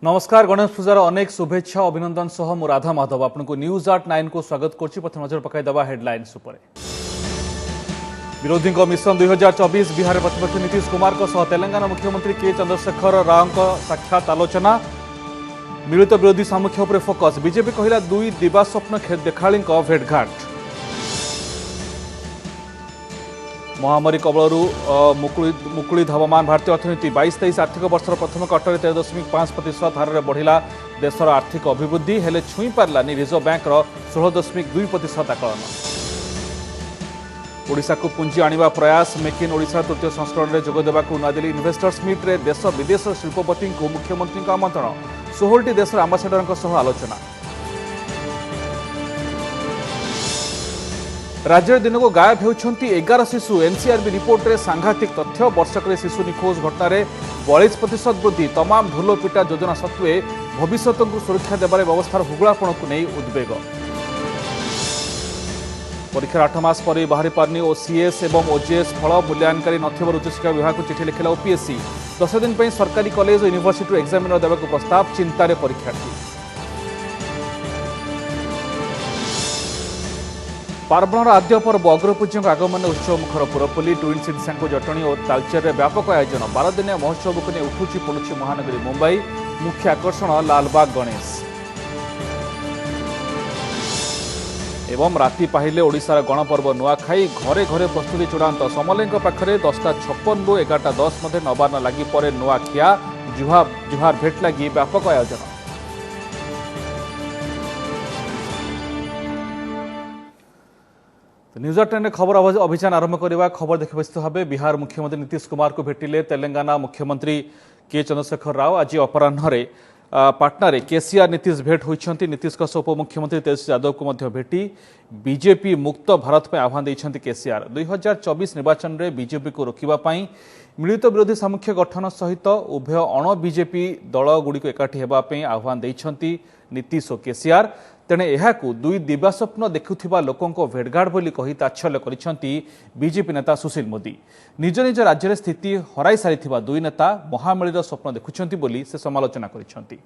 नमस्कार। गणेश पूजार अनेक शुभेच्छा अभिनंदन सह मु राधा माधव आपको न्यूज आट 9 को स्वागत करुच्ची। प्रथम नजर पकाइदवा हेडलाइंस उपर। विरोधी मिशन 2024 बिहार प्रतिपक्ष नीतीश कुमार सह तेलंगाना मुख्यमंत्री के चंद्रशेखर राव साक्षात आलोचना। मिलित विरोधी सामुख्य उपर फोकस। बीजेपी कहला दुई दिवास्वप्न देखाड़ी भेटघाट। महामारी कबलू मुकुली धावमान भारतीय अर्थनीति 22-23 आर्थिक वर्षर प्रथम क्वार्टर 13.5% हार में बढ़िला देशर आर्थिक अभिवृद्धि हेले छुई पारानी रिजर्व बैंक 16.2% आकलन। ओडिशा को पुंजी आनिबा प्रयास मेक इन ओडिशा तृतीय संस्करण में जोगदेवा नूआदिल्ली इन्वेस्टर्स मीट रे देश विदेश शिल्पपति को मुख्यमंत्री आमंत्रण। 16टी देशर आंबासाडर आलोचना। राज्य दिन को गायब होती 11 शिशु। एनसीआरबी रिपोर्ट रे सांघातिक तथ्य। वर्षक शिशु निखोज घटन में 42% वृद्धि। तमाम ढोल पिटा योजना सत्वे भविष्य को सुरक्षा देवार व्यवस्थार हुगुड़ापण को नहीं उद्वेग। परीक्षा 8 मास पर बाहरी पारनी ओसीएस और ओजेएस फल मूल्यांकन नथिबार उच्चशिक्षा विभाग को चिठी लिखिला ओपीएससी। 10 दिन पर सरकारी कॉलेज और यूनिवर्सिटी एग्जामिनर देवा प्रस्ताव। चिंतार परीक्षार्थी। पार्वणर आद्य पर्व अग्रपूज्यों आगमन उत्सव मुखर पुरपल्ली ट्विन सिटीज जटणी और तालचेर व्यापक आयोजन। 12 दिनिया महोत्सव को नहीं उठुची पड़ुची महानगरी मुंबई। मुख्य आकर्षण लालबाग गणेश। एवं राति पाहिले ओडिशार गणपर्व नुआखाई। घरे घरे प्रस्तुति चूड़ांत। समलें पाखरे 10:56 ରୁ 11:10 मध्य नवान्न लगी पर नुआखिया जुहार भेट लगी व्यापक आयोजन। न्यूज 10 खबर अभियान आरंभ करवा। खबर देखा व्यस्त भाव बिहार मुख्यमंत्री नीतीश कुमार को भेटिले तेलंगाना मुख्यमंत्री के चंद्रशेखर राव। आज अपराह्न पाटना रे केसीआर नीतीश भेट होती। नीतीश उपमुख्यमंत्री तेजस्वी यादव को भेटी बीजेपी मुक्त भारत में आह्वान देते केसीआर। 2024 निर्वाचन में बीजेपी को रोकने मिलित विरोधी सामुख्य गठन सहित उभय अण बीजेपी दल गुड़िक एकाठी होगापी आह्वान देते नीतीश और केसीआर। तेणे यह दुई दिवास्वप्न देखुवा लोकों भेटघाट बोली कही ताच्छल्य करिसेंती बीजेपी नेता सुशील मोदी। निज निज राज्य में स्थिति हराई सारी दुई नेता महामेलीर स्वप्न देखुंती बोली से समालोचना करिसेंती।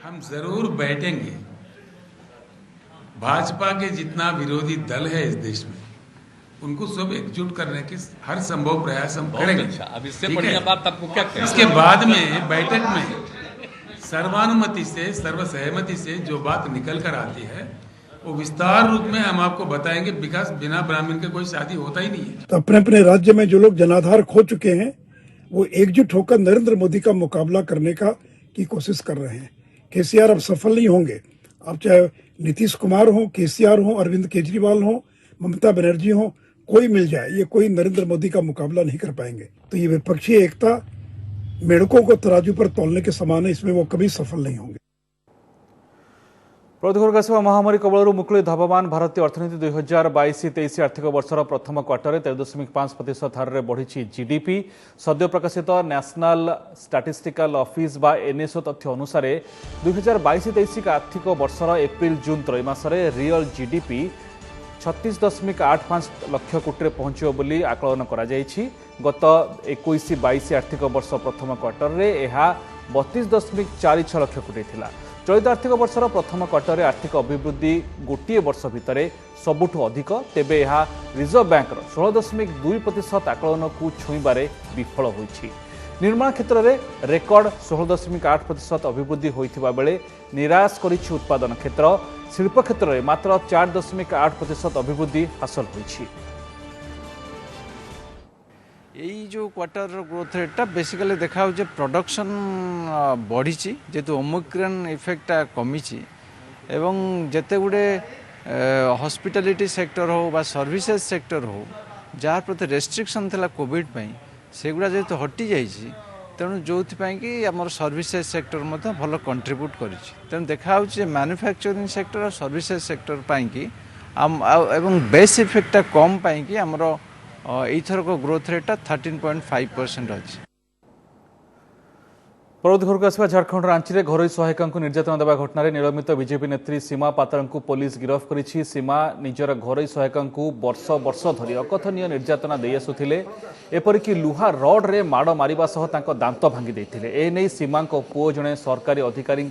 हम जरूर बैठेंगे। भाजपा के जितना विरोधी दल है इस देश में उनको सब एकजुट करने की हर संभव प्रयास हम करेंगे। अब इससे बढ़िया बात आपको क्या कहें? इसके बाद में बैठक में सर्वानुमति से सर्वसहमति से जो बात निकल कर आती है वो विस्तार रूप में हम आपको बताएंगे। विकास बिना ब्राह्मण के कोई शादी होता ही नहीं है। तो अपने अपने राज्य में जो लोग जनाधार खो चुके हैं वो एकजुट होकर नरेंद्र मोदी का मुकाबला करने की कोशिश कर रहे हैं। केसीआर अब सफल नहीं होंगे। अब चाहे नीतीश कुमार हो, केसीआर हो, अरविंद केजरीवाल हो, ममता बनर्जी हो, कोई मिल जाए, ये कोई नरेंद्र मोदी का मुकाबला नहीं कर पाएंगे। तो ये विपक्षी एकता मेढकों को तराजू पर तोलने के समान है। इसमें वो कभी सफल नहीं होंगे। प्रतिघर महामारी कबलू मुकुली धावमान भारतीय अर्थनीति 2022-23 आर्थिक वर्षर प्रथम क्वार्टर 13.5% हार में बढ़ी जीडीपी। सद्य प्रकाशित नेशनल स्टैटिस्टिकल ऑफिस बा एनएसओ तथ्य अनुसार 2022-23 आर्थिक वर्षर एप्रिल जून त्रैमास रियल जीडीपी 36.85 लाख कोटी पहुंचो बोली आकलन करा जायछि। गत 21-22 आर्थिक वर्ष प्रथम क्वार्टर रे यह 32.46 लाख कोटी थिला। चलित आर्थिक वर्षर प्रथम क्वार्टर रे आर्थिक अभिवृद्धि गोटे वर्ष भितर सबुठु अधिक। तेबे यह रिजर्व बैंक 16.2% आकलन को छुईबारे विफल होइछि। निर्माण क्षेत्र में रेकर्ड 16.8% अभिवृद्धि होइथिबा बेले निराश करिछि उत्पादन क्षेत्र। शिल्प क्षेत्र में मात्र 4.8% अभिवृद्धि हासिल होइछि। यही जो क्वार्टर ग्रोथ रेटा बेसिकली देखा प्रोडक्शन बढ़ी जेतु ओमिक्रॉन इफेक्ट कमी एवं जेते गुडे हॉस्पिटैलिटी सेक्टर हो बा सर्विसेज सेक्टर हो जार प्रति रेस्ट्रिक्शन थिला कोविड पई सेगुड़ा जेतु हटि जाइछि तेणु जो कि आम सर्विसेज सेक्टर भल कंट्रीब्यूट कर देखा मैन्युफैक्चरिंग सेक्टर और सर्विसेज सेक्टर पाई एवं बेस इफेक्टा कम पाई आमर एथर को ग्रोथ रेटा 13.5% अच्छी। परवर्ती खबर को आसवा झारखंड रांची में घरोई सहायिका निर्यातना देवा घटन निलंबित बीजेपी नेत्री सीमा पात्र को पुलिस गिरफ्त करिछि। सीमा निजर घरोई सहायिका वर्ष वर्ष धरी अकथनीय निर्यातना दे आसुथिले, एपरिक लुहा रड रे माड़ मारिबा सह तांको दांत भांगी देथिले। ए नै सीमा पुओ जणे सरकारी अधिकारी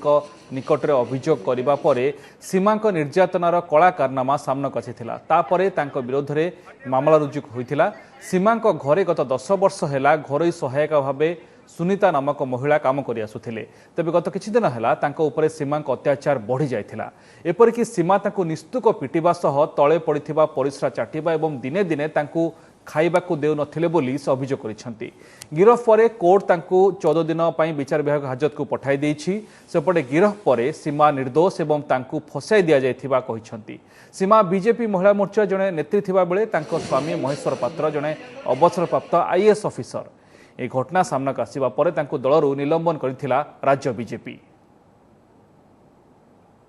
निकटरे अभियोग करबा परे सीमा निर्यातनार कला कारनामा सामना आसिथिला। तापरे तांको विरोध में मामला रुजु होइथिला। सीमा घरे गत 10 वर्ष हैला घरोई सहायिका भाबे सुनीता नामक महिला काम कर आसुथिले। तेबे गत किछि दिन हैला तांको उपरे सीमा अत्याचार बढ़ी जाइथिला। एपरिक सीमा तांको निस्तुक पिटिबा सह तळे पड़िथिबा परिस्रा चाटिबा एवं दिने दिने तांको खाइबाकू देउ नथिले बोली से अभियोग करिसेंती। गिरफ परे कोर्ट तांको 14 दिन पई विचार विभाग हाजत को पठाई देछि। सेपटे गिरफ परे सीमा निर्दोष एवं तांको फसाई दिया जाइथिबा कहिसेंती। सीमा बीजेपी महिला मोर्चा जणे नेत्री थिबा बेले तांको स्वामी महेश्वर पात्र जणे अवसरप्राप्त आईएएस ऑफिसर। ए घटना सामना आसिबा परे तांको दलरू निलंबन करिथिला राज्य बीजेपी।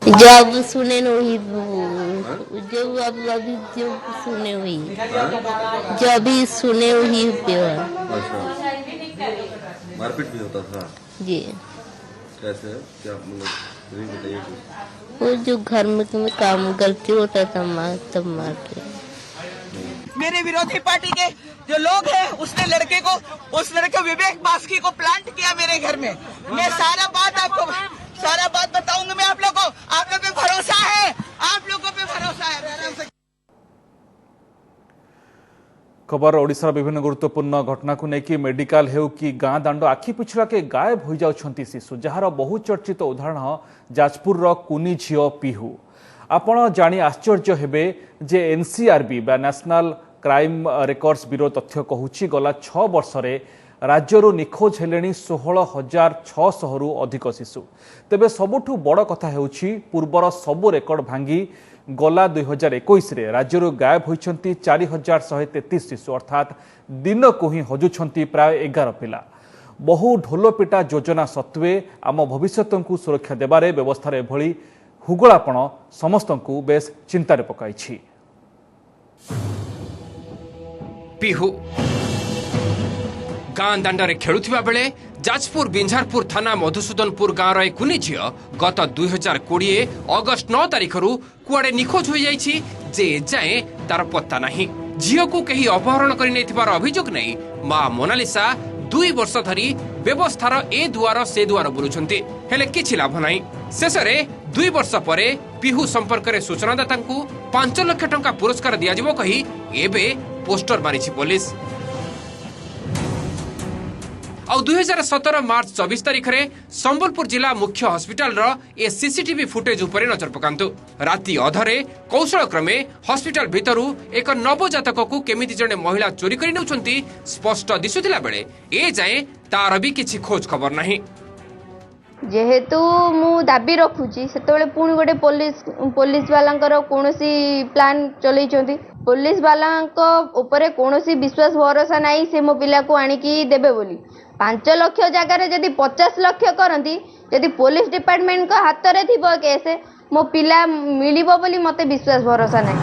जब सुने हुई जो अभी जो सुने हुई जब भी सुने हुई मारपीट भी होता था जी। कैसे क्या मतलब बताइए। वो जो घर में काम गलती होता था तब मार के। मेरे विरोधी पार्टी के जो लोग हैं उसने उस लड़के विवेक बास्की को प्लांट किया मेरे घर में। मैं सारा बात बताऊंगा मैं आप लोगों पे भरोसा है, आप लोगों पे भरोसा है। खबर ओडिशार विभिन्न गुरुत्वपूर्ण घटना को लेकिन मेडिकल हेउ कि गाँ दांड आखि पिछड़ा के गायब हो जाउछंती शिशु, जार बहुचर्चित उदाहरण जाजपुर कुनी झियो पिहू। आपण जानी आश्चर्य हेबे जे एनसीआरबी बा नेशनल क्राइम रेकर्ड्स ब्यूरो तथ्य कहूची गला 6 वर्ष राज्यरू निखोज हेलेनी 16,600 रु अधिक शिशु। तेबे सबुठु बड़ कथा हेउची पूर्वर सबु रेकर्ड भांगी गला 2021 रे राज्यरू गायब होइछंती 4,133 शिशु, अर्थात दिन को ही हजुछंती प्राय 11 पिला। बहु ढोलपिटा योजना सत्वे आम भविष्यत को सुरक्षा देबारे व्यवस्था एभली हुगुलापण समस्तंकु बेस चिंतारे पकाइछि। पिहू गाँ दांडे खेलुवा बेले जाजपुर बिंझारपुर थाना मधुसूदनपुर गाँव कुनी झील गत 2020 अगस्ट 9 तारिख कुआड़े निखोज हो जाइछि जे जाए तार पत्ता नहीं। झील को कहीं अपहरण कर अभियोग नहीं मां मोनालिसा 2 वर्ष धरी व्यवस्थार ए दुआर से दुआर बुलुछंती, हेले किछि लाभ नहीं। शेष में 2 वर्ष पर पिहू संपर्क में सूचनादाता 5 लाख टंका पुरस्कार दियाजिबो कही एबे पोस्टर मारिछि पुलिस। और 2017 मार्च 24 तारिख में संबलपुर जिला मुख्य हॉस्पिटल ए सीसीटीवी फुटेज उपरे नजर पकांतु। राति अधरे कौशल क्रमे हॉस्पिटल भितरु एक नवजातक को केमिति जने महिला चोरी करि नउछंती स्पष्ट दिसुथिला बेले ए जाए तार भी किछि खोज खबर नहीं। जेहेतु मु दाबी रखुची सेतबेले पुणी गोटे पुलिस वाला कोनोसी प्लान चलैछंती। पुलिस वाला ऊपर कोनोसी विश्वास भरोसा नहीं से मो पिला को आनिकी देबे बोली। 5 लाख जगह जदि 50 लाख करती जदि पुलिस डिपार्टमेंट को हाथ रे थिबो केस मो पिला मिलिबो बोली मते विश्वास भरोसा नहीं।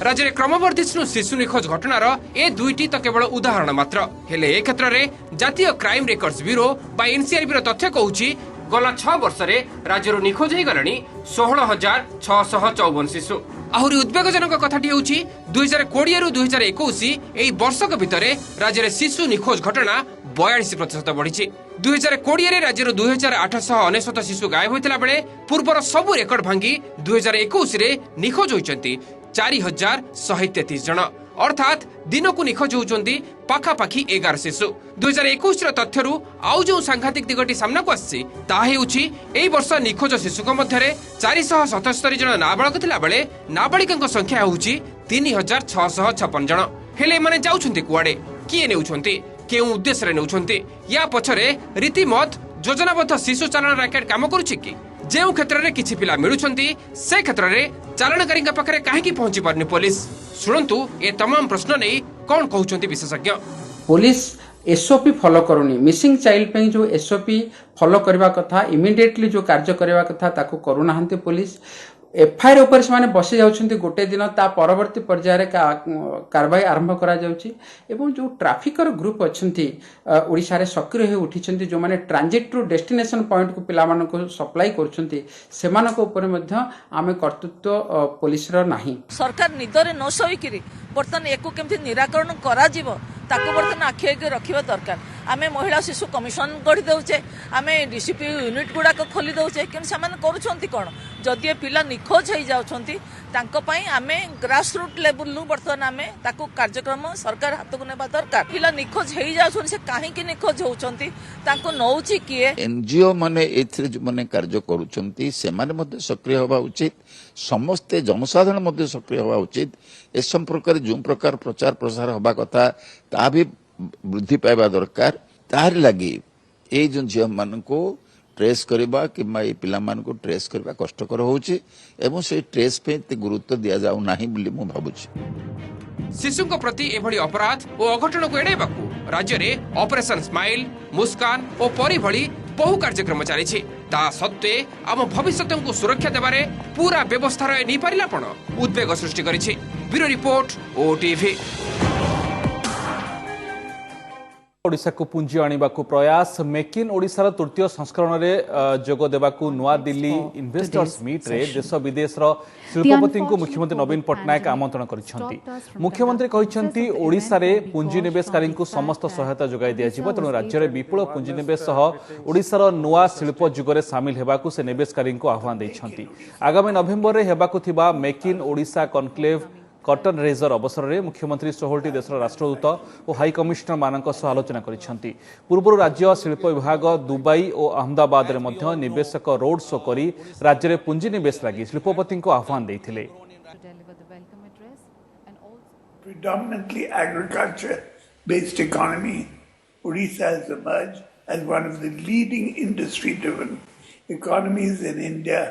राज्य में क्रमवर्धिष्णु शिशु निखोज घटनार ए दुईटी तो केवल उदाहरण मात्र हेले ए क्षेत्र में जातीय क्राइम रेकर्ड्स ब्यूरो बा एनसीआरबी तथ्य कहूची गला 6 वर्ष राज्य निखोज हो गलानी 16,654 शिशु। आहरी उद्वेगजनक कथाटी होउची 2020 रु 2021 एई वर्षक भितरे राज्य में शिशु निखोज घटना 42% बढ़ी। 2020 रे राज्य 2,899 शिशु गायब होता बेले पूर्वर सबु रेकर्ड भांगी 2021 रे निखोज होइचंती 4,133 जन, अर्थात दिन को निखोज होउचंती पाखापाखी 11 शिशु। 2021 तथ्यरू आउ जो सांघातिक दिगटी सामना को आसी ता हेउची एई वर्ष निखोज शिशुक मध्यरे 477 जन नाबालक थिला बेले नाबालिकांक संख्या होउची 3,656 जन। हेले माने जाउछंती कुआडे किए नेउछंती केउ उद्देश्य रे नेउछंती या पछरे रीतिमत योजनाबद्ध शिशु चालन रैकेट काम करूछि कि जेउ क्षेत्र रे किछि पिला मिलुछंती से क्षेत्र रे चालनकारी पाखरे काहेकि पहुंची पारनी पुलिस। शुणंतु ए तमाम प्रश्न नहीं कौन कहउछंती विशेषज्ञ। पुलिस एसओपी फॉलो करूनी मिसिंग चाइल्ड पे जो एसओपी फॉलो करवा कथा इमिडिएटली जो कार्य करवा कथा ताको करूनाहांती पुलिस एफआईआर ऊपर से बसी जाउछंती गोटे दिन ता परवर्ती पर्यायर कार्रवाई आरंभ करा जाउछि एवं जो ट्राफिकर ग्रुप अच्छी ओडिशा रे सक्रिय हो उठिछंती जो माने ट्रांजिट टू डेस्टिनेशन पॉइंट को पिला मानको सप्लाई करछंती सेमानको ऊपर मध्य आमे कर्तृत्व पुलिस रो नाही। सरकार निदरे न सोईकिरी बर्तमान एको केमथि निराकरण करा जीवो ताको बर्तमान आखि आगे रखिबा दरकार। आमे महिला शिशु कमिशन गढ़ी दउचे आमे डीसीपी यूनिट गुडा को खोली दउचे कि सेमाने करूछंती कोन जदि पिला निखोज हो जाउछंती तांको पई आमे ग्रास रूट लेवल लु बर्तमान आमे ताको कार्यक्रम सरकार हाथ को नेबा दरकार। पिला निखोज हो जाउछन से काहे कि निखोज होउछंती तांको नउची किए एनजीओ माने एथरे जो माने कार्य करूछंती से माने मध्ये सक्रिय होबा उचित समस्ते जनसाधारण मध्ये सक्रिय होबा उचित ए संपर्क जो प्रकार प्रचार प्रसार होबा कथा ता भी वृद्धि पाइबा दरकार। तार लगी ए जो झियो मान को ट्रेस करबा कि ए पिला मान को ट्रेस करबा कष्टकर होउची एवं से ट्रेस पे गुरुत्व दिया जाउ नाही बोली मु भाबुची। शिशुଙ୍କ प्रति एभଳି अपराध और अघटन को एड़ाइबाकू राज्य रे ऑपरेशन स्माइल मुस्कान और परी भली बहु कार्यक्रम चली ता सत्वे आम भविष्य को सुरक्षा देबारे पूरा व्यवस्था नहीं पारिलापण उद्वेग सृष्टि करिछि। Bureau report OTV. ओडिशा को पुंजी आनिबाकू प्रयास मेक इन ओडिशार तृतीय संस्करण में जोग देबाकू नुआ दिल्ली इन्वेस्टर्स मीट रे देश विदेश शिल्पपति को मुख्यमंत्री नवीन पट्टनायक आमंत्रण करिसेंती। मुख्यमंत्री कहिसेंती ओडिशा रे पुंजी निवेशकारी को समस्त सहायता जोगाई दिया जिवो तेणु राज्य में विपुल पुंजी निवेश सह ओडिशार नुआ शिल्प जुगरे सामिल हेबाकू से निवेशकारी को आह्वान दैछंती। आगामी नवेम्बर रे हेबाकू थिबा मेक इन ओडिशा कॉन्क्लेव कटन रेजर अवसर में मुख्यमंत्री 16टी देशर राष्ट्रदूत और हाई कमिशनर मानक सह आलोचना करिसेंती। पूर्व राज्य शिल्प विभाग दुबई और अहमदाबाद रे मध्य निवेशक रोड शो करी राज्य में पुंजी निवेश लगी शिल्पपति को आह्वान देथिले। Predominantly agriculture-based economy, Odisha has emerged as one of the leading industry-driven economies in India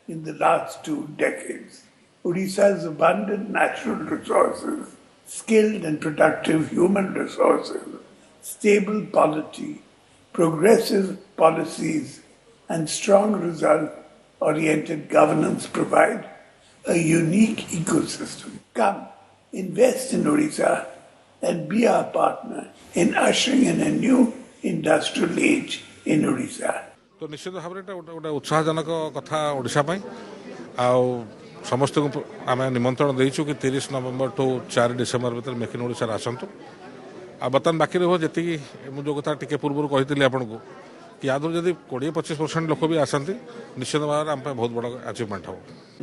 in the last 2 decades. Odisha's abundant natural resources, skilled and productive human resources, stable polity, progressive policies, and strong result-oriented governance provide a unique ecosystem. Come, invest in Odisha and be our partner in ushering in a new industrial age in Odisha. तो निश्चित भाव में गोटे उत्साहजनक कथा ओडिशा पई आ समस्त को आम निमंत्रण देचु कि 30 नवेम्बर टू 4 डिसेम्बर भीतर मेक इन ओडिशा आसतु आ बर्तमान बाकी रह जी जो कथा टी पूर्व कही आपन को कि या जब 20-25% लोक भी आसती निश्चित भाव में आम बहुत बड़ा अचीवमेंट हम।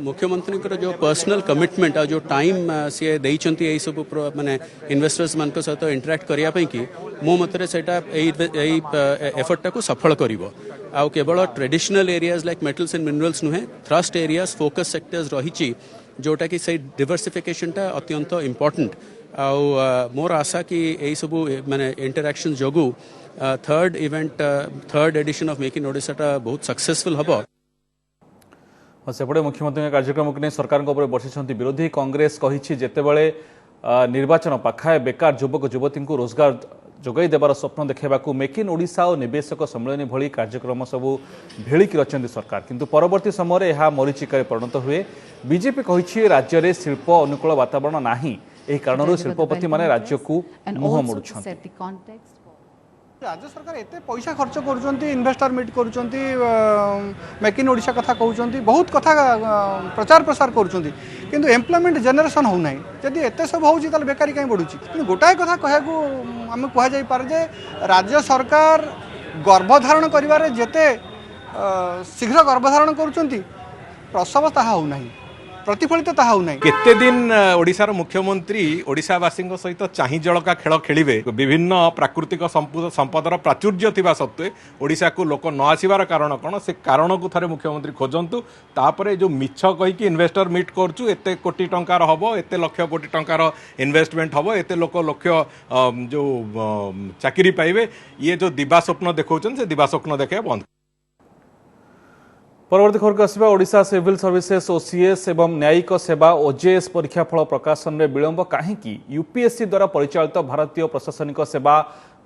मुख्यमंत्री जो पर्सनल कमिटमेंट आ जो टाइम सी देइचंती एई सब माने इन्वेस्टर्स मान सहित इंटराक्ट करिया पई कि मो मतरे सेटा एई एफर्ट को सफल करिवो आ केवल traditional areas like metals and minerals नुहे थ्रस्ट एरियाज फोकस सेक्टर्स रही जोटा कि से डिवर्सिफिकेशन टा अत्यंत इम्पोर्टेंट आ मोर आशा कि एई सब माने इंटरैक्शन जोगु third edition of make in Odisha टा बहुत सक्सेसफुल हबो। सेपटे मुख्यमंत्री कार्यक्रम को नहीं सरकार बर्षिंट विरोधी कांग्रेस कही जितेबाला निर्वाचन पाखाए बेकार युवक युवती को रोजगार जोगाई देवार स्वप्न देखा मेक इन ओडिशा और निवेशक सम्मेलन भली कार्यक्रम सबू भेलिकी रचंती सरकार किंतु परवर्ती समय यह मरीचिकार परिणत हुए। बीजेपी कही राज्य में शिल्प अनुकूल वातावरण नाही एही कारणरू शिल्पपति माने राज्य को मुह मोड़ुछंती। राज्य सरकार एते पैसा खर्च करुँच इन्वेस्टर मीट करुँच मेक इन ओडिशा कथा कहते बहुत कथा प्रचार प्रसार करुँच किंतु एम्प्लॉयमेंट जनरेशन होना जदि एते सब हो बेकारी कहीं बढ़ुची कि गोटाए कथा कहूँ आम कहुपर जे राज्य सरकार गर्भधारण कर जेते शीघ्र गर्भधारण करुँच प्रसव ताहा होना प्रतिफलित ताहा होना केते दिन ओडिशार मुख्यमंत्री ओडिशावासी सहित चाहि जलका खेल खेलिबे विभिन्न प्राकृतिक संपदर प्राचुर्य थिबा सत्वे ओडिशा को लोक न आसीबार कारण कौन से कारण को थरे मुख्यमंत्री खोजंतु तापरे जो मिछ कही कि इन्वेस्टर मीट करचु एते कोटी टंकार हबो एते लक्ष कोटी टंकार इन्वेस्टमेंट हबो एते लोक लक्ष्य जो चाकरी पाइबे ये जो दिवा स्वप्न देखौछन से दिवा स्वप्न देखे बंद। परवर्ती खबर को आसवा ओडिशा सिविल सर्विसेज ओसीएस एवं न्यायिक सेवा ओजेएस परीक्षाफल प्रकाशन में विलंब कहीं यूपीएससी द्वारा परिचालित भारतीय प्रशासनिक सेवा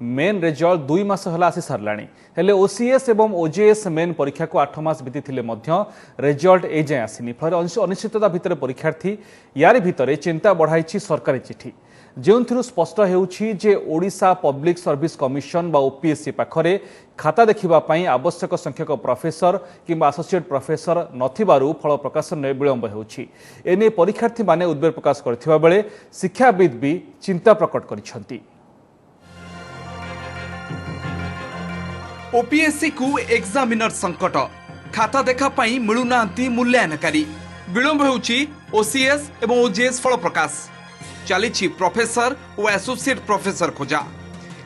मेन रिजल्ट 2 मास हला आसी सारलाणी हेले ओसीएस एवं ओजेएस मेन परीक्षा को 8 मास बीती थिले मध्य रिजल्ट ए जाय आसीनी फल अनिश्चितता भितर परीक्षार्थी यारी भितर चिंता बढ़ाई सरकारी चिठी जो स्पष्ट होउछि जे ओडिशा पब्लिक सर्विस कमिशन बा ओपीएससी पाखरे खाता देखिबा पई आवश्यक संख्यक प्रोफेसर किंबा एसोसिएट प्रोफेसर नथिबारु फल प्रकाशन में विलंब होउछि एने परीक्षार्थी माने उद्वेग प्रकाश करथिबा बेले शिक्षाविद भी चिंता प्रकट करिसंती। ओपीएससी को एग्जामिनर संकट खाता देखा पई मिलुनांती मूल्यांकनकारी विलंब होउछि ओसीएस एवं ओजेएस फल प्रकाश चली प्रोफेसर और एसोसिएट प्रोफेसर खोजा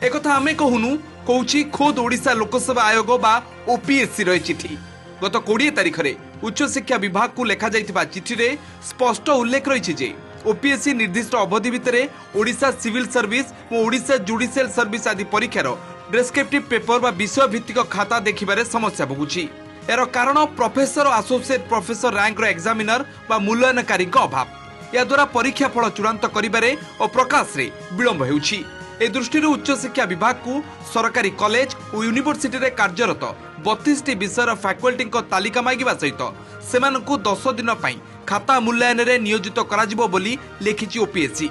एक आमे कहूनु कौची खोद ओडिशा लोकसेवा आयोग बा ओपीएससी रे चिठी गत 20 तारिख रे उच्च शिक्षा विभाग को लेखा जाइतिबा चिठी रे स्पष्ट उल्लेख रही जे ओपीएससी निर्दिष्ट अवधि भितरे ओडिशा सिविल सर्विस और ओडिशा जुडिशियल सर्विस आदि परीक्षार डिस्क्रिप्टिव पेपर बा विषय भित्तिक खाता देखिबारे समस्या भोगुची यार कारण प्रोफेसर और एसोसिएट प्रोफेसर रैंक रो एग्जामिनर बा मूल्यांकनकारी अभाव या द्वारा परीक्षा फल चूड़ांत करिबारे और प्रकाश रे विलंब हेउछि ए दृष्टि उच्च शिक्षा विभाग को सरकारी कॉलेज और यूनिवर्सिटी रे कार्यरत 32 विषय फैकल्टी तालिका मागिबा सहित सेमानकु 10 दिन पई खाता मूल्यांकन रे नियोजित कराजिबो बोली लेखिछि ओपीएससी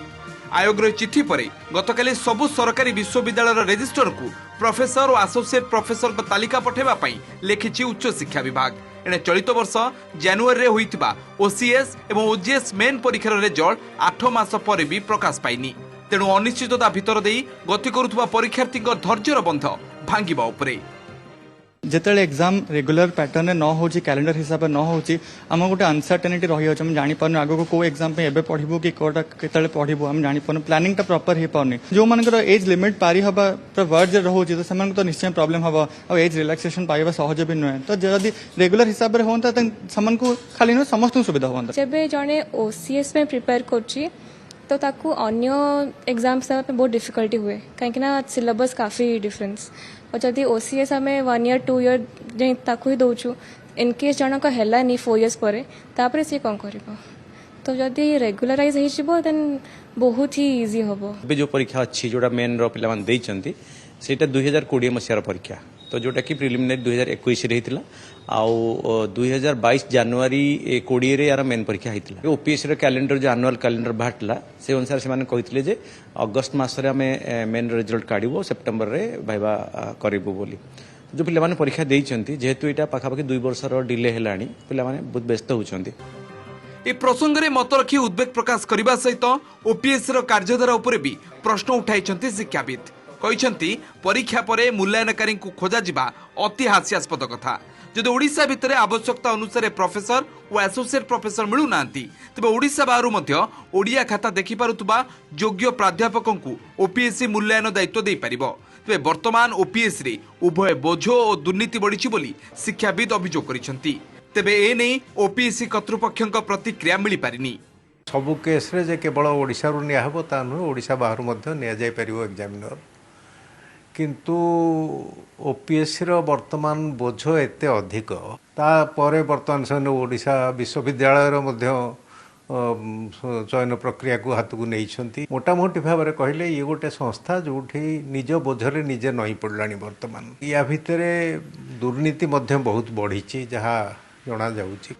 आयोग रे चिठी परे गतकाली सबु सरकारी विश्वविद्यालय रजिस्टर को प्रोफेसर और एसोसिएट प्रोफेसर तालिका पठेबा पई लेखिछि उच्च शिक्षा विभाग एने चलित वर्ष जनवरी रे होइतिबा ओसीएस एवं ओजेएस मेन परीक्षार रिजल्ट 8 मास पर भी प्रकाश पाइनी तेणु अनिश्चितता भितर देई गति करुथुबा परीक्षार्थी धैर्यर बंध भांगिबा उपरे जिते एग्जाम रेगुलर पैटर्न न हो कैलेंडर हिसाब न हो आम गोटे अनसर्टेनिटी रही है जानी पारनु आगो को एग्जाम पे एबे पढ़िबु कि कोटा केतले पढ़िबु हम जानी पारनु प्लानिंग टा प्रॉपर हे पारनी जो मानकर एज लिमिट पारी हबा वर्ड जे रहउची तो समान तो निश्चय प्रॉब्लम हबा और एज रिलैक्सेशन पाइबा सहज भी नय तो जदी रेगुलर हिसाब रे होंता त समान को खाली न समस्त सुविधा होंता जबे जने ओसीएस में प्रिपेयर करची तो ताकू अन्य एग्जाम से बहुत डिफिकल्टी हुए कहीं सिलेबस काफ़ी डिफरेंस और जदि ओसीएस आम 1 year 2 year ताकू ही दौचु इनकेस जनक है 4 years पर तापर सी कौन कर तो जदि रेगुलराइज हो देन बहुत ही इजी हम जो परीक्षा अच्छी जोड़ा मेन रो पिला देइचंती सेटा 2020 मसीहार परीक्षा तो जोटा कि प्रिलिमिनरी 2021 रे हितला आउ 2022 जनवरी 20 रे यार मेन परीक्षा हितला ओपीएससी रे कैलेंडर जो एनुअल कैलेंडर बाटला से अनुसार से माने कहितले जे अगस्त मास रे हमें मेन रिजल्ट काढिबो सितंबर रे भाइबा करिबो बोली जो पिला माने परीक्षा देइचंती जेहेतु एटा पाखापाखि 2 वर्ष रो डिले हेलानी पिला माने बहुत व्यस्त होचंती ए प्रसंग रे मत रखी उद्वेग प्रकाश करबा सहित ओपीएससी रो कार्यधारा उपरे भी प्रश्न उठाइचंती शिक्षाविद कहिसंती परीक्षा परे मूल्यांकनकारी को खोजा जिबा अति हास्यास्पद कथा जदि ओडिशा भितरे आवश्यकता अनुसार प्रोफेसर और एसोसिएट प्रोफेसर मिलु नांती तबे ओडिशा बाहरु मध्य ओडिया खाता देखि पारुतबा योग्य प्राध्यापक को ओपीएससी मूल्यांकन दायित्व दे पारिबो तबे वर्तमान ओपीएससी रे उभय बोझ और दुर्नीति बढ़िछि बोली शिक्षाविद अभियोग करिसंती तबे ए नै ओपीएससी कर्तृपक्षक प्रतिक्रिया मिली पारिनी सबु केस रे जे केवल ओडिशा रु निया हबो ता नु ओडिशा बाहरु मध्य निया जाय पारिबो एग्जामिनर किंतु ओपीएससी रो वर्तमान बोझ एते अधिक तापर वर्तमान समय ओडिशा विश्वविद्यालय रो मध्य चयन प्रक्रिया को हाथ को नहीं मोटामोटी भाव में कहले ये गोटे संस्था जो निज बोझरे निजे नई पड़लानी वर्तमान या भितर दुर्नीति बहुत बढ़ी जहाँ जना जाउची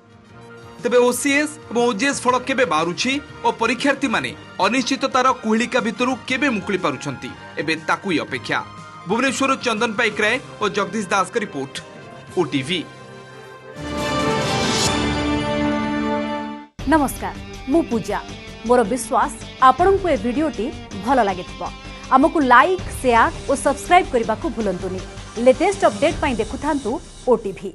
तेबे ओसीएस और ओजेएस फल केबे बारुछि और परीक्षार्थी माने अनिश्चिततार कुहिलिका भितरु केबे मुकुली पारुछंती एबे ताकुई अपेक्षा भुवनेश्वर चंदन पाइकराय और जगदीश दास का रिपोर्ट ओटीवी। नमस्कार मु पूजा मोर विश्वास आपण को ए वीडियोटी भल लागिथिबो हमकु लाइक शेयर और सब्सक्राइब करबा को भूलंतुनी लेटेस्ट अपडेट पई देखुथांतु ओटीवी।